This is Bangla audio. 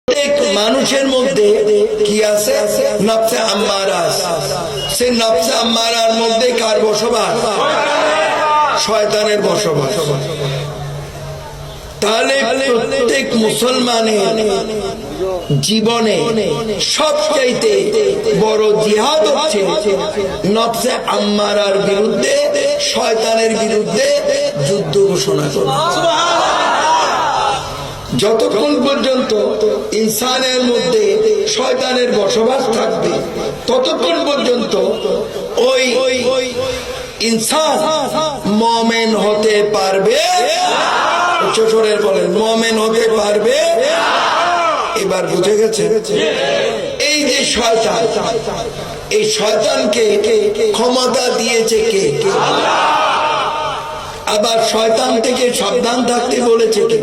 প্রত্যেক মানুষের মধ্যে কি আছে? নফসে আম্মারা আছে। সেই নফসে আম্মারার মধ্যে কার বসবাস? শয়তানের বসবাস। তাহলে প্রত্যেক মুসলমানের জীবনে সবচাইতে বড় জিহাদ হচ্ছে নফসে আম্মারার বিরুদ্ধে, শয়তানের বিরুদ্ধে যুদ্ধ ঘোষণা করা। যতক্ষণ পর্যন্ত ইনসানের মধ্যে শয়তানের বসবাস থাকবে ততক্ষণ পর্যন্ত ওই ইনসান মুমিন হতে পারবে। ছোটরে বলেন মুমিন হতে পারবে। এবার বুঝে গেছে? এই যে শয়তান, এই শয়তানকে ক্ষমতা দিয়েছে কে? আবার শয়তান থেকে সাবধান থাকতে বলেছে কে?